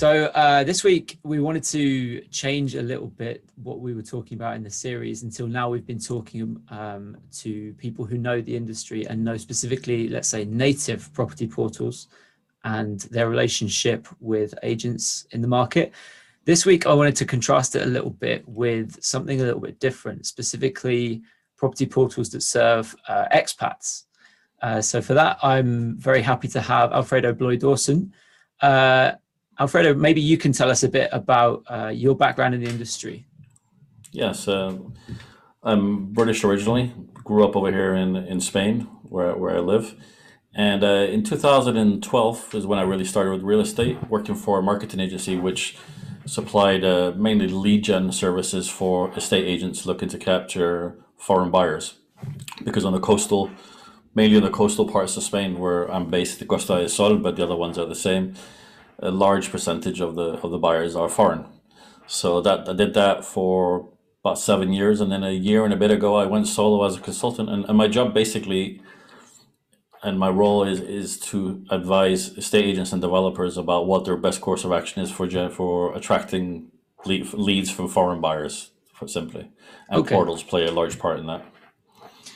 So this week we wanted to change a little bit what we were talking about in the series. Until now, we've been talking to people who know the industry and know specifically, let's say, native property portals and their relationship with agents in the market. This week, I wanted to contrast it a little bit with something a little bit different, specifically property portals that serve expats. So for that, I'm very happy to have Alfredo Bloy-Dawson. Alfredo, maybe you can tell us a bit about your background in the industry. Yes, I'm British originally, grew up over here in Spain, where I live. And in 2012 is when I really started with real estate, working for a marketing agency which supplied mainly lead gen services for estate agents looking to capture foreign buyers. Because mainly on the coastal parts of Spain where I'm based, the Costa del Sol, but the other ones are the same. A large percentage of the buyers are foreign. So that I did that for about 7 years, and then a year and a bit ago I went solo as a consultant, and my job basically and my role is to advise estate agents and developers about what their best course of action is for attracting leads from foreign buyers, simply, and Okay. portals play a large part in that.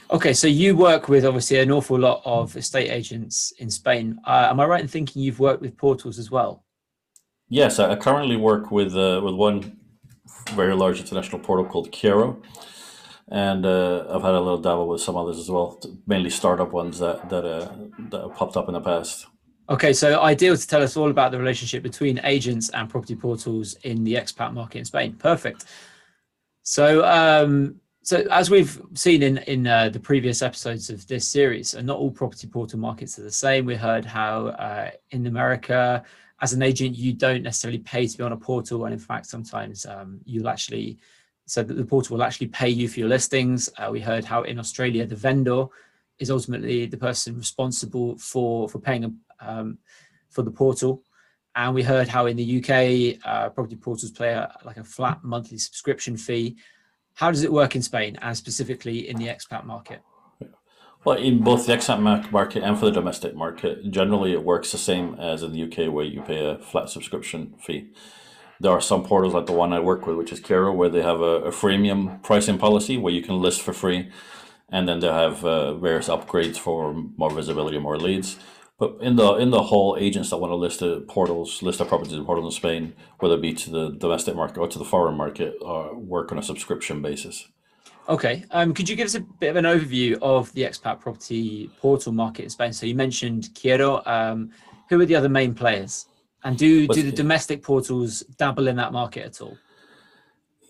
Okay, so you work with obviously an awful lot of estate agents in Spain. Am I right in thinking you've worked with portals as well? Yes, I currently work with one very large international portal called Kiero, and I've had a little dabble with some others as well, mainly startup ones that have popped up in the past. Okay, so ideal to tell us all about the relationship between agents and property portals in the expat market in Spain. Perfect. So, so as we've seen in the previous episodes of this series, and not all property portal markets are the same. We heard how in America, as an agent, you don't necessarily pay to be on a portal, and in fact, sometimes you'll actually, so that the portal will actually pay you for your listings. We heard how in Australia, the vendor is ultimately the person responsible for paying for the portal. And we heard how in the UK, property portals play like a flat monthly subscription fee. How does it work in Spain, and specifically in the expat market? Well, in both the expat market and for the domestic market, generally it works the same as in the UK, where you pay a flat subscription fee. There are some portals like the one I work with, which is Kero, where they have a freemium pricing policy where you can list for free, and then they have various upgrades for more visibility, more leads. But in the whole, agents that want to list their properties in portals in Spain, whether it be to the domestic market or to the foreign market, work on a subscription basis. Okay, could you give us a bit of an overview of the expat property portal market in Spain? So you mentioned Quiero. Who are the other main players? And do the domestic portals dabble in that market at all?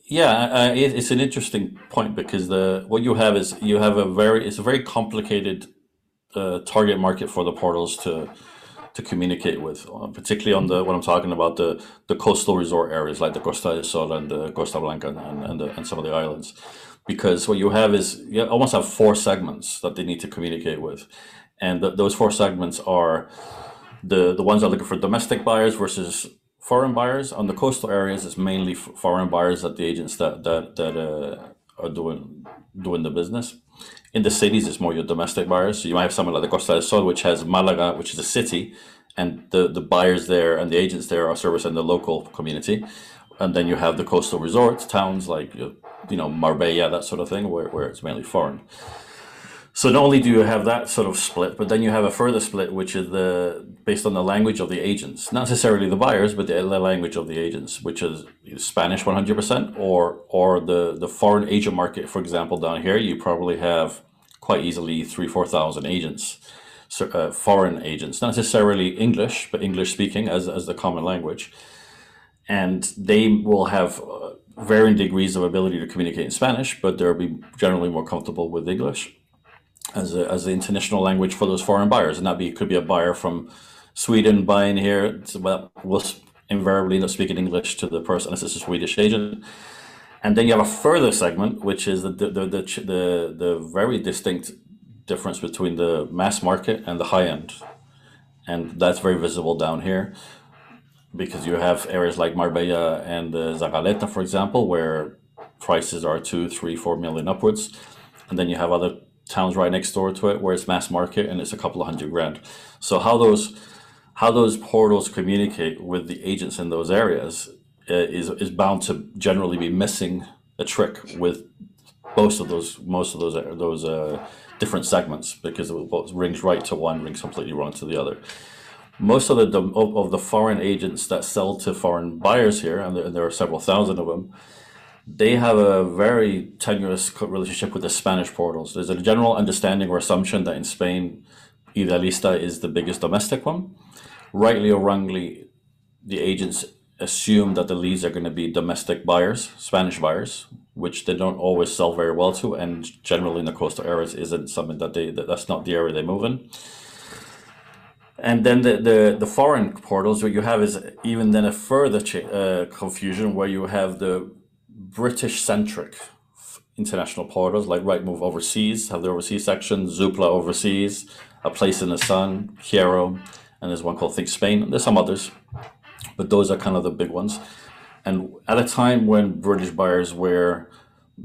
Yeah, it's an interesting point because what you have is it's a very complicated target market for the portals to communicate with, particularly on when I'm talking about the coastal resort areas like the Costa del Sol and the Costa Blanca and some of the islands, because what you have is you almost have four segments that they need to communicate with, and those four segments are the ones that are looking for domestic buyers versus foreign buyers. On the coastal areas, it's mainly foreign buyers that the agents that are doing the business. In the cities, it's more your domestic buyers. So you might have someone like the Costa del Sol, which has Malaga, which is a city, and the buyers there and the agents there are servicing the local community. And then you have the coastal resorts, towns like Marbella, that sort of thing, where it's mainly foreign. So not only do you have that sort of split, but then you have a further split, which is based on the language of the agents, not necessarily the buyers, but the language of the agents, which is Spanish 100%, or the foreign agent market. For example, down here, you probably have quite easily 3,000-4,000 agents, foreign agents, not necessarily English, but English speaking as the common language, and they will have varying degrees of ability to communicate in Spanish, but they'll be generally more comfortable with English as the international language for those foreign buyers. And could be a buyer from Sweden buying here, will invariably not speaking English to the person as it's a Swedish agent. And then you have a further segment, which is the very distinct difference between the mass market and the high end, and that's very visible down here, because you have areas like Marbella and Zagaleta, for example, where prices are 2, 3, 4 million upwards, and then you have other towns right next door to it where it's mass market and it's a couple of $100,000. So how those portals communicate with the agents in those areas is bound to generally be missing a trick with most of those different segments, because what rings right to one rings completely wrong to the other. Most of the foreign agents that sell to foreign buyers here, and there are several thousand of them, they have a very tenuous relationship with the Spanish portals. There's a general understanding or assumption that in Spain, Idealista is the biggest domestic one. Rightly or wrongly, the agents assume that the leads are going to be domestic buyers, Spanish buyers, which they don't always sell very well to, and generally in the coastal areas isn't something that's not the area they move in. And then the foreign portals, what you have is even then a further confusion, where you have the British-centric international portals like Rightmove Overseas, have the overseas section, Zoopla Overseas, A Place in the Sun, Hero, and there's one called Think Spain. There's some others, but those are kind of the big ones. And at a time when British buyers were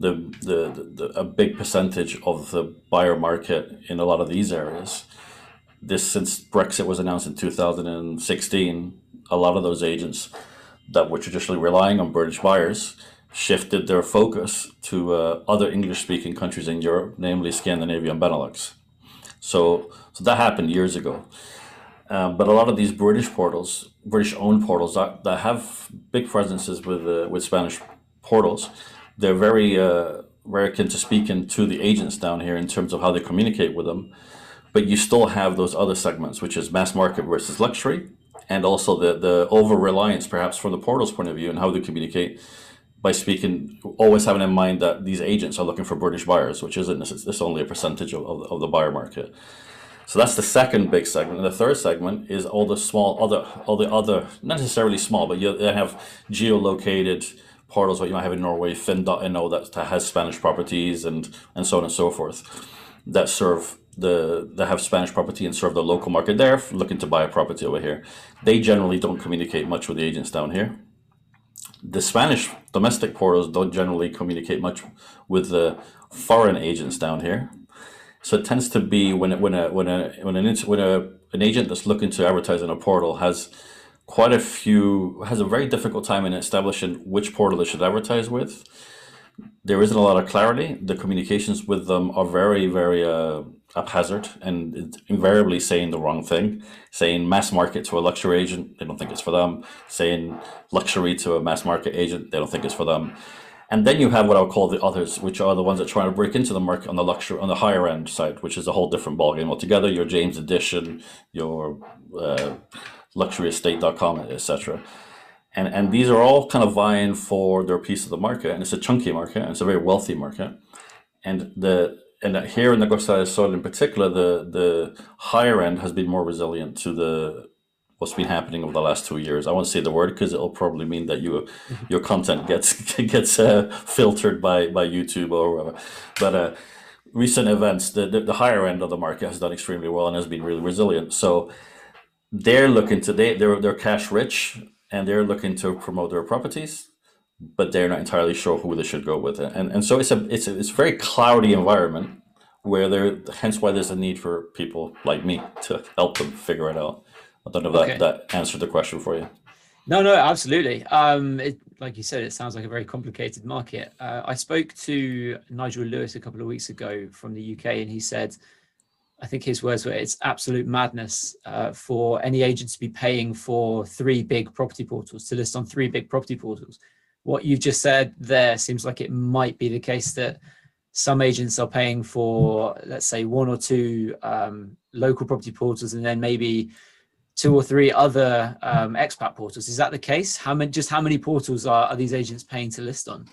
a big percentage of the buyer market in a lot of these areas, since Brexit was announced in 2016, a lot of those agents that were traditionally relying on British buyers shifted their focus to other English-speaking countries in Europe, namely Scandinavia and Benelux. So that happened years ago. But a lot of these British-owned portals that have big presences with Spanish portals, they're very akin to speaking to the agents down here in terms of how they communicate with them. But you still have those other segments, which is mass market versus luxury, and also the over-reliance, perhaps from the portal's point of view, and how they communicate by speaking, always having in mind that these agents are looking for British buyers, which isn't it's only a percentage of the buyer market. So that's the second big segment. And the third segment is all the other, not necessarily small, but you have geolocated portals, what you might have in Norway, Finn.no, that has Spanish properties, and so on and so forth, that have Spanish property and serve the local market there, looking to buy a property over here. They generally don't communicate much with the agents down here. The Spanish domestic portals don't generally communicate much with the foreign agents down here. So it tends to be when an agent that's looking to advertise in a portal has a very difficult time in establishing which portal they should advertise with. There isn't a lot of clarity. The communications with them are very, very haphazard, and invariably saying the wrong thing. Saying mass market to a luxury agent, they don't think it's for them. Saying luxury to a mass market agent, they don't think it's for them. And then you have what I'll call the others, which are the ones that try to break into the market on the higher end side, which is a whole different ballgame altogether. Your James Edition, your luxuryestate.com, etc. And these are all kind of vying for their piece of the market, and it's a chunky market, and it's a very wealthy market. And here in the Costa del Sol in particular, the higher end has been more resilient to what's been happening over the last 2 years. I won't say the word because it'll probably mean that your content gets filtered by YouTube or whatever. But recent events, the higher end of the market has done extremely well and has been really resilient. So they're they're cash rich, and they're looking to promote their properties, but they're not entirely sure who they should go with. And so it's a very cloudy environment hence why there's a need for people like me to help them figure it out. I don't know if that answered the question for you. No, absolutely. Like you said, it sounds like a very complicated market. I spoke to Nigel Lewis a couple of weeks ago from the UK, and he said, I think his words were, it's absolute madness for any agent to be paying for 3 big property portals, to list on 3 big property portals. What you've just said there seems like it might be the case that some agents are paying for, let's say, 1 or 2 local property portals, and then maybe 2 or 3 other expat portals. Is that the case? How many portals are these agents paying to list on?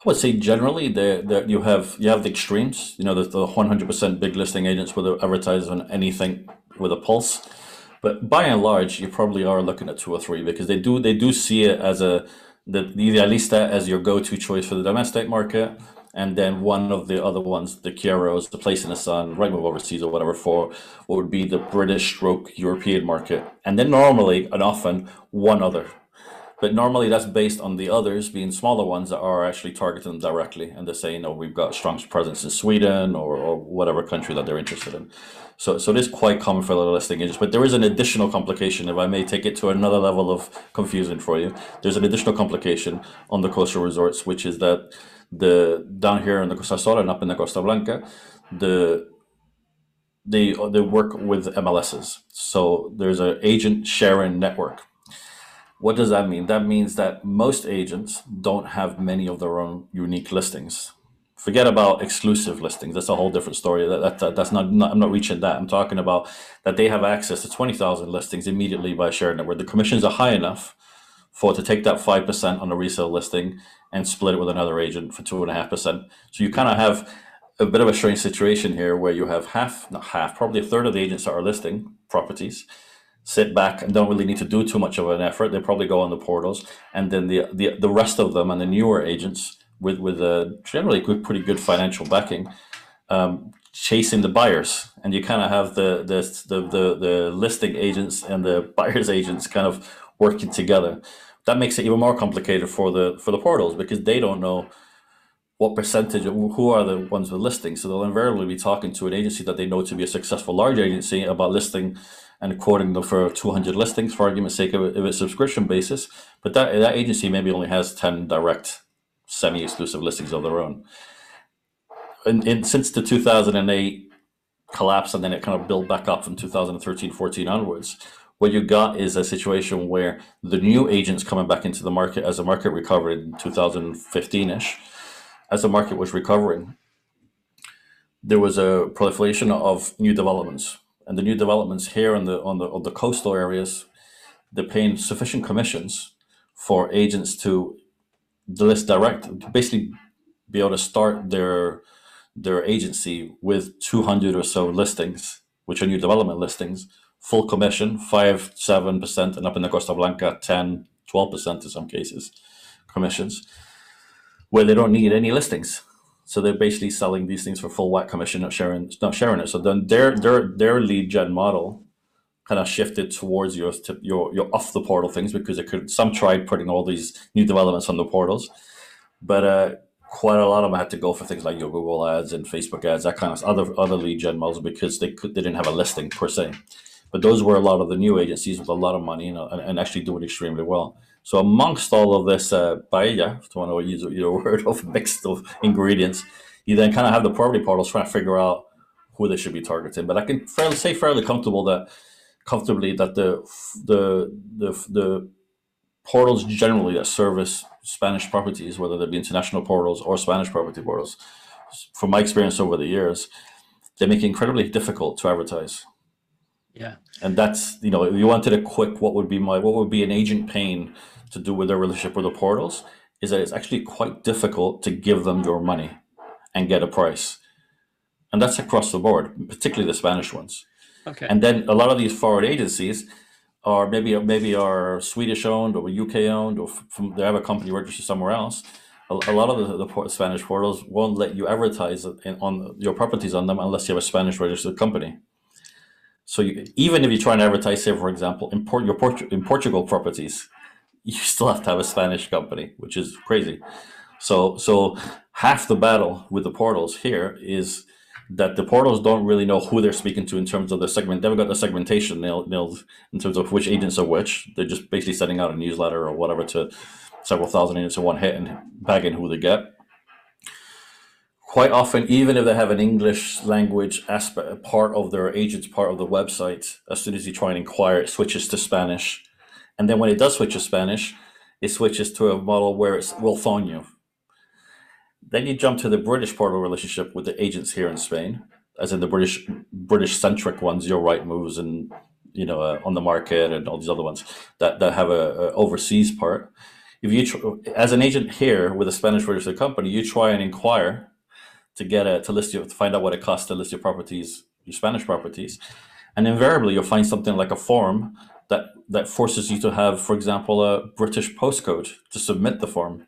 I would say generally you have the extremes. The 100% big listing agents with advertise on anything with a pulse. But by and large, you probably are looking at 2 or 3, because they do see it as the Idealista as your go-to choice for the domestic market, and then one of the other ones, the Kieros, the Place in the Sun, Rightmove Overseas or whatever, for what would be the British/European market, and then normally and often one other. But normally that's based on the others being smaller ones that are actually targeting them directly, and they're saying, "Oh, we've got a strong presence in Sweden or whatever country that they're interested in." So it is quite common for the listing agents, but there is an additional complication. If I may take it to another level of confusion for you, there's an additional complication on the coastal resorts, which is that the down here in the Costa Sol and up in the Costa Blanca, they work with MLSs. So there's an agent sharing network. What does that mean? That means that most agents don't have many of their own unique listings. Forget about exclusive listings. That's a whole different story. That's not, I'm not reaching that. I'm talking about that they have access to 20,000 listings immediately by sharing network. The commissions are high enough to take that 5% on a resale listing and split it with another agent for 2.5%. So you kind of have a bit of a strange situation here where you have probably a third of the agents that are listing properties sit back and don't really need to do too much of an effort. They probably go on the portals, and then the rest of them and the newer agents with generally pretty good financial backing, chasing the buyers, and you kind of have the listing agents and the buyers agents kind of working together. That makes it even more complicated for the portals, because they don't know what percentage of who are the ones with listings. So they'll invariably be talking to an agency that they know to be a successful large agency about listing and quoting them for 200 listings, for argument's sake, if it's subscription basis. But that agency maybe only has 10 direct semi-exclusive listings of their own. And since the 2008 collapse, and then it kind of built back up from 2013-14 onwards, what you got is a situation where the new agents coming back into the market as the market recovered in 2015-ish, as the market was recovering, there was a proliferation of new developments. And the new developments here on the coastal areas, they're paying sufficient commissions for agents to list direct, to basically be able to start their agency with 200 or so listings, which are new development listings, full commission, 5-7%, and up in the Costa Blanca, 10-12% in some cases, commissions, where they don't need any listings. So they're basically selling these things for full whack commission, not sharing it. So then their lead gen model kind of shifted towards your off the portal things, because some tried putting all these new developments on the portals, but quite a lot of them had to go for things like your Google ads and Facebook ads, that kind of other lead gen models, because they didn't have a listing per se. But those were a lot of the new agencies with a lot of money, and actually doing extremely well. So amongst all of this paella, if you want to use your word of mixed of ingredients, you then kind of have the property portals trying to figure out who they should be targeting. But I can say fairly comfortably that the portals generally that service Spanish properties, whether they be international portals or Spanish property portals, from my experience over the years, they make it incredibly difficult to advertise. Yeah. And that's, if you wanted a quick, what would be an agent pain to do with their relationship with the portals, is that it's actually quite difficult to give them your money and get a price. And that's across the board, particularly the Spanish ones. Okay. And then a lot of these foreign agencies are maybe are Swedish owned or UK owned, or they have a company registered somewhere else. A lot of the Spanish portals won't let you advertise on your properties on them unless you have a Spanish registered company. So even if you try and advertise, say, for example, in Portugal properties, you still have to have a Spanish company, which is crazy. So half the battle with the portals here is that the portals don't really know who they're speaking to in terms of the segment. They haven't got the segmentation nailed in terms of which agents are which. They're just basically sending out a newsletter or whatever to several thousand agents in one hit and bagging who they get. Quite often, even if they have an English language aspect, part of their agent's part of the website, as soon as you try and inquire, it switches to Spanish. And then when it does switch to Spanish, it switches to a model where we'll phone you. Then you jump to the British portal relationship with the agents here in Spain, as in the British centric ones, your Right Moves and On the Market and all these other ones that have a overseas part. If you as an agent here with a Spanish registered company, you try and inquire to find out what it costs to list your properties, your Spanish properties, and invariably you'll find something like a form that forces you to have, for example, a British postcode to submit the form.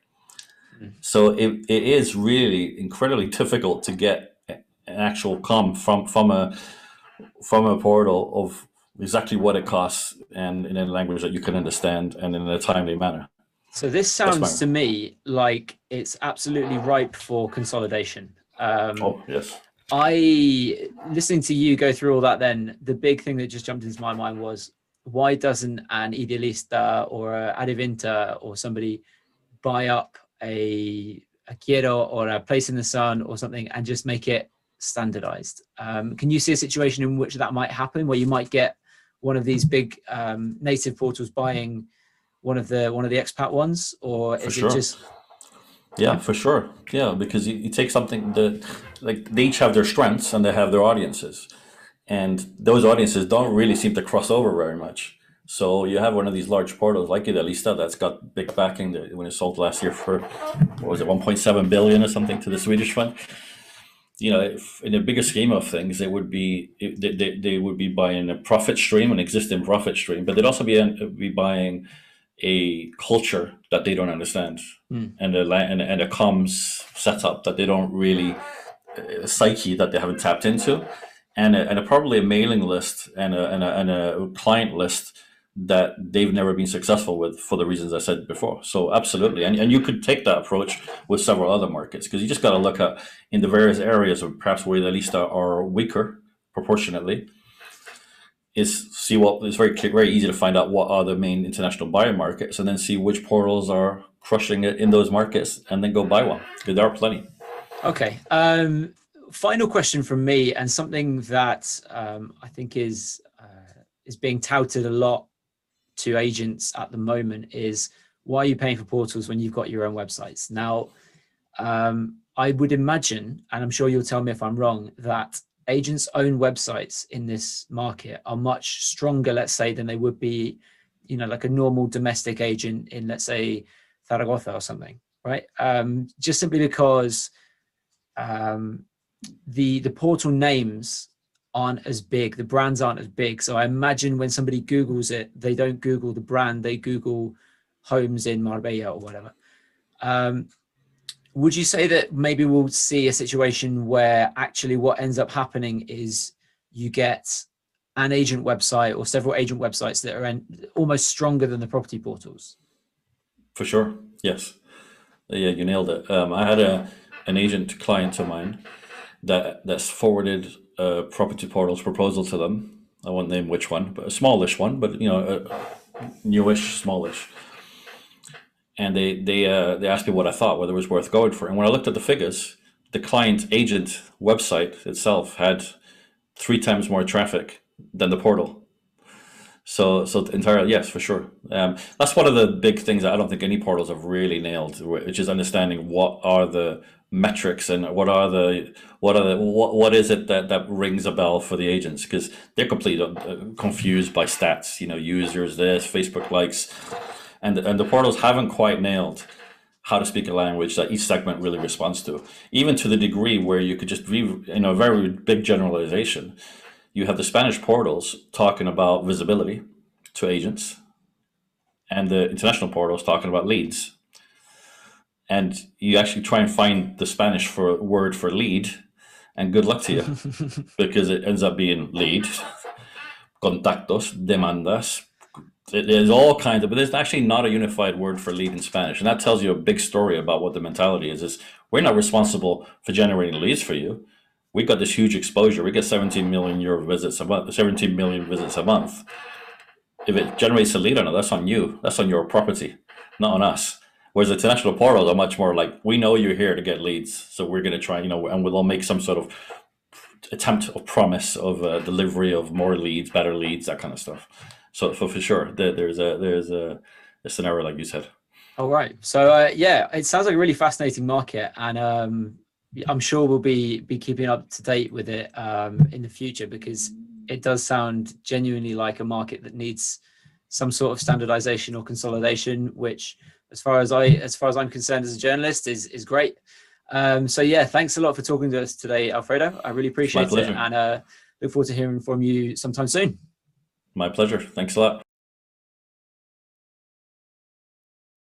So it is really incredibly difficult to get an actual from a portal of exactly what it costs, and in a language that you can understand and in a timely manner. So this That's sounds to me like it's absolutely ripe for consolidation. Oh, yes. Listening to you go through all that, then the big thing that just jumped into my mind was, why doesn't an Idealista or a Adevinta or somebody buy up a Quiero or a Place in the Sun or something and just make it standardized? Can you see a situation in which that might happen, where you might get one of these big native portals buying one of the expat ones, or For is sure. it just Yeah, for sure. Yeah, because you take something that, like, they each have their strengths and they have their audiences, and those audiences don't really seem to cross over very much. So you have one of these large portals like Idealista that's got big backing when it sold last year for, what was it, 1.7 billion or something to the Swedish fund. You know, if in the bigger scheme of things, they would be buying a profit stream, an existing profit stream, but they'd also be buying a culture that they don't understand, and a comms setup that they don't really, a psyche that they haven't tapped into, and probably a mailing list and a client list that they've never been successful with for the reasons I said before. So absolutely, and you could take that approach with several other markets, because you just got to look at in the various areas of perhaps where the list are weaker proportionately, is see what it's very easy to find out what are the main international buyer markets, and then see which portals are crushing it in those markets, and then go buy one, because there are plenty. okay? Final question from me, and something that I think is being touted a lot to agents at the moment is, why are you paying for portals when you've got your own websites? Now, I would imagine, and I'm sure you'll tell me if I'm wrong, that agents' own websites in this market are much stronger, let's say, than they would be, like a normal domestic agent in, let's say, Zaragoza or something, right? Just simply because the portal names aren't as big, the brands aren't as big. So I imagine when somebody Googles it, they don't Google the brand, they Google homes in Marbella or whatever. Would you say that maybe we'll see a situation where actually what ends up happening is you get an agent website or several agent websites that are almost stronger than the property portals? For sure, yes. Yeah, you nailed it. I had an agent client of mine that's forwarded a property portal's proposal to them. I won't name which one, but a smallish one, but newish, smallish. And they asked me what I thought, whether it was worth going for. And when I looked at the figures, the client agent website itself had 3 times more traffic than the portal. So entirely, yes, for sure. That's one of the big things that I don't think any portals have really nailed, which is understanding what are the metrics and what is it that rings a bell for the agents, because they're completely confused by stats. Users, this, Facebook likes, and the portals haven't quite nailed how to speak a language that each segment really responds to, even to the degree where you could just be a very big generalization. You have the Spanish portals talking about visibility to agents, and the international portals talking about leads. And you actually try and find the Spanish word for lead, and good luck to you, because it ends up being lead, contactos, demandas. There's all kinds of, but there's actually not a unified word for lead in Spanish. And that tells you a big story about what the mentality is we're not responsible for generating leads for you. We got this huge exposure. We get 17 million visits a month, 17 million visits a month. If it generates a lead or not, that's on you. That's on your property, not on us. Whereas the international portals are much more like, we know you're here to get leads, so we're going to try, and we'll all make some sort of attempt or promise of delivery of more leads, better leads, that kind of stuff. So for sure, there's a scenario like you said. All right. So yeah, it sounds like a really fascinating market, and I'm sure we'll be keeping up to date with it in the future, because it does sound genuinely like a market that needs some sort of standardization or consolidation, which, as far as I'm concerned as a journalist, is great. So yeah, thanks a lot for talking to us today, Alfredo. I really appreciate it, and look forward to hearing from you sometime soon. My pleasure. Thanks a lot.